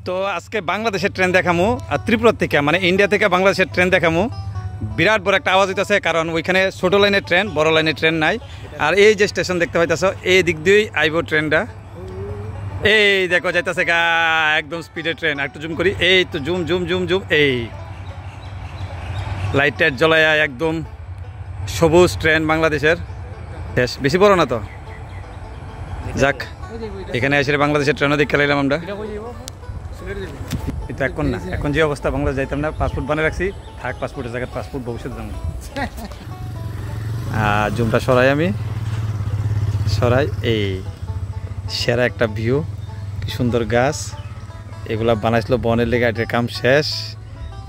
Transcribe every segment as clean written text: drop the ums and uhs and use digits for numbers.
তো আজকে বাংলাদেশের ট্রেন দেখামু আর ত্রিপুরা থেকে মানে ইন্ডিয়া থেকে বাংলাদেশের ট্রেন দেখামু। বিরাট বড় একটা আওয়াজ হইতেছে, কারণ ওইখানে ছোট লাইনের ট্রেন, বড় লাইনের ট্রেন নাই। আর এই যে স্টেশন দেখতে পাইতেছ, এই দিক দিয়েই আইব ট্রেনটা। এই দেখো যাইতেছে গা একদম স্পিডের ট্রেন। একটু জুম করি, এই তো জুম জুম জুম জুম, এই লাইট টাইট জ্বলায় একদম সবুজ ট্রেন বাংলাদেশের। বেশ বেশি বড় না তো, যাক এখানে এসে বাংলাদেশের ট্রেনও দেখে লাইলাম আমরা। কিন্তু এখন না, এখন যে অবস্থা বাংলাদেশ যাইতাম না, পাসপোর্ট বানিয়ে রাখছি, থাক পাসপোর্টের জায়গায় পাসপোর্ট ভবিষ্যৎ যাবো। জুমটা সরাই, আমি সরাই। এই সেরা একটা ভিউ, কি সুন্দর গাছ, এগুলা বানাইছিল বনের লেগে, এটার কাম শেষ।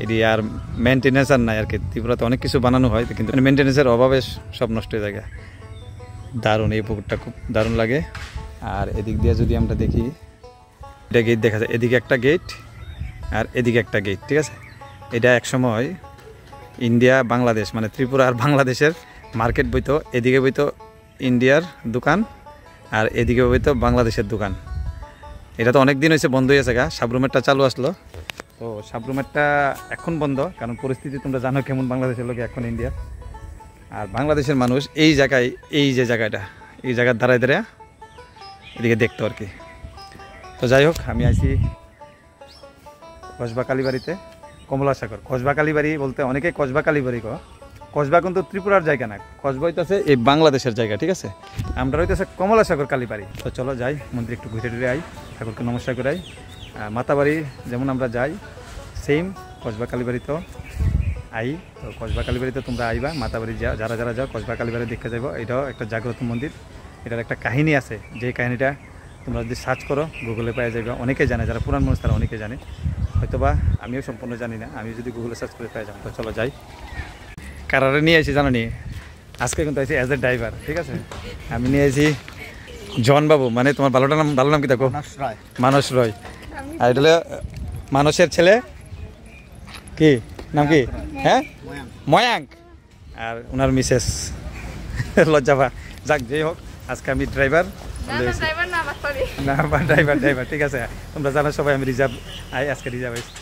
এটি আর মেনটেন্যান্স আর নাই আর কি। ত্রিপুরাতে অনেক কিছু বানানো হয় কিন্তু মেনটেন্যান্সের অভাবে সব নষ্ট হয়ে যায়। দারুণ, এই পুকুরটা খুব দারুণ লাগে। আর এদিক দিয়ে যদি আমরা দেখি, এটা গেট দেখা যায়, এদিকে একটা গেট আর এদিকে একটা গেট, ঠিক আছে। এটা একসময় ইন্ডিয়া বাংলাদেশ মানে ত্রিপুরা আর বাংলাদেশের মার্কেট বইতো। এদিকে বইতো ইন্ডিয়ার দোকান আর এদিকে বইতো বাংলাদেশের দোকান। এটা তো অনেক দিন হয়েছে বন্ধ হয়ে গেছে গা, সাবরুমেরটা চালু আসলো। তো সাবরুমেরটা এখন বন্ধ, কারণ পরিস্থিতি তোমরা জানো কেমন বাংলাদেশের লোক এখন ইন্ডিয়া। আর বাংলাদেশের মানুষ এই জায়গায়, এই যে জায়গাটা, এই জায়গার দাঁড়ায় দাঁড়ায় এদিকে দেখতো আর কি। তো যাই হোক, আমি আইছি কসবা কালীবাড়িতে, কমলাসাগর। কসবা কালীবাড়ি বলতে অনেকে কসবা কালীবাড়ি কয়, কসবা কিন্তু ত্রিপুরার জায়গা না, কসবা হইতেছে এই বাংলাদেশের জায়গা, ঠিক আছে। আমরা হইতেছে কমলাসাগর কালীবাড়ি। তো চলো যাই, মন্দির একটু ঘুরে টুরে আই, ঠাকুরকে নমস্কার করে আই। মাতাবাড়ি যেমন আমরা যাই, সেম কসবা কালীবাড়িতেও আই। তো কসবা কালীবাড়িতে তোমরা আইবা, মাতাবাড়ি যারা যারা যাও কসবা কালীবাড়ি দেখতে যাবো। এটাও একটা জাগ্রত মন্দির, এটার একটা কাহিনী আছে, যে কাহিনীটা তোমরা যদি সার্চ করো গুগলে পাওয়া যাবে। অনেকে জানে, যারা পুরান মানুষ তারা অনেকে জানে, হয়তোবা আমিও সম্পূর্ণ জানি না। আমি যদি গুগলে সার্চ করে পাই যাবো। তো চলো যাই। কারারে নিয়ে আসি জানো নি, আজকে কিন্তু আইসি অ্যাজ এ ড্রাইভার, ঠিক আছে। আমি নিয়ে আসি জন বাবু, মানে তোমার ভালো নাম কি দেখো, মানস রয়। আর এটা হলো মানুষের ছেলে, কি নাম কি, হ্যাঁ ময়াঙ্ক। আর ওনার মিসেস লজ্জাভা। যাক যেই হোক, আজকে আমি ড্রাইভার না, ড্রাইভার ঠিক আছে। তোমরা জানো সবাই আমি রিজার্ভ আই, আজকে রিজার্ভ আইছি।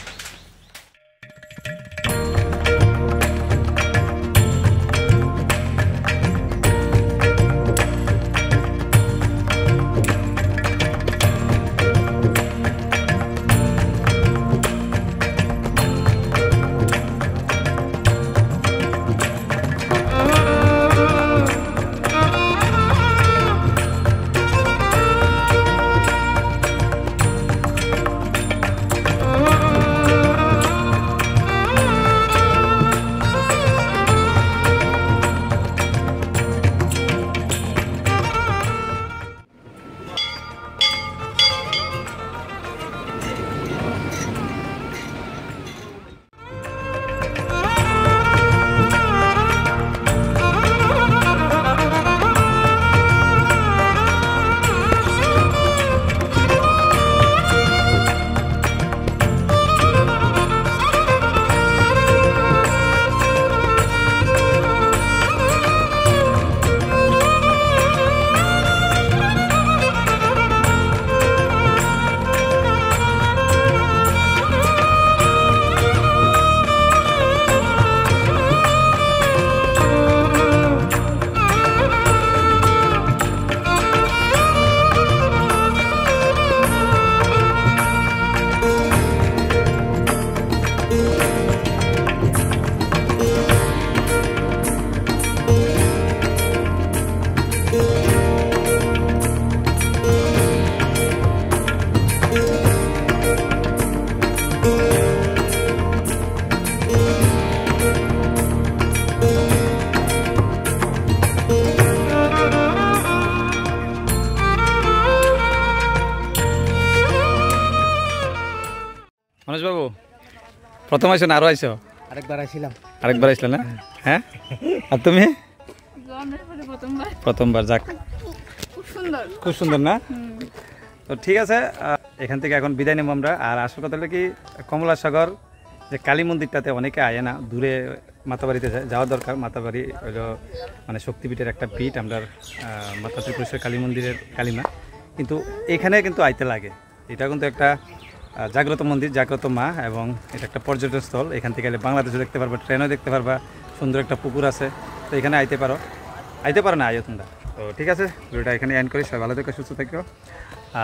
মানুষ বাবু প্রথম আইসো না আরো আইসো? আরেকবার আইসলে না? হ্যাঁ। আর তুমি? প্রথমবার। যাক খুব সুন্দর না? তো ঠিক আছে, এখান থেকে এখন বিদায় নেব আমরা। আর আসল কথা হলো কি, কমলাসাগর যে কালী মন্দিরটাতে অনেকে আয় না, দূরে মাতাবাড়িতে যাওয়া দরকার। মাতাবাড়ি হইল মানে শক্তিপীঠের একটা পীঠ, আমরা মাতা ত্রিপুরেশ্বর কালী মন্দিরের কালিমা, কিন্তু এখানে কিন্তু আইতে লাগে। এটা কিন্তু একটা জাগ্রত মন্দির, জাগ্রত মা, এবং এটা একটা পর্যটন স্থল। এখান থেকে এলে বাংলাদেশও দেখতে পারবা, ট্রেনও দেখতে পারবা, সুন্দর একটা পুকুর আছে। তো এখানে আইতে পারো না আইও তোমরা। তো ঠিক আছে, ভিডিওটা এখানে এন্ড করি। সবাই ভালো থেকো, সুস্থ থেকো,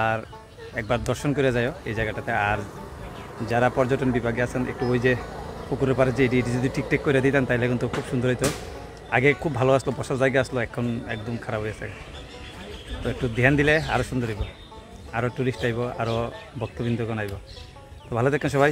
আর একবার দর্শন করে যাও এই জায়গাটাতে। আর যারা পর্যটন বিভাগে আছেন, একটু ওই যে পুকুরের পাড়ে যে এটি যদি ঠিকঠাক করে দিতেন তাহলে কিন্তু খুব সুন্দর হতো। আগে খুব ভালো আসলো, বসার জায়গা আসলো, এখন একদম খারাপ হয়েছে। তো একটু ধ্যান দিলে আরও সুন্দর হইব, আরও টুরিস্ট আইব, আরও ভক্তবৃন্দগণ আইব। তো ভালো থাকেন সবাই।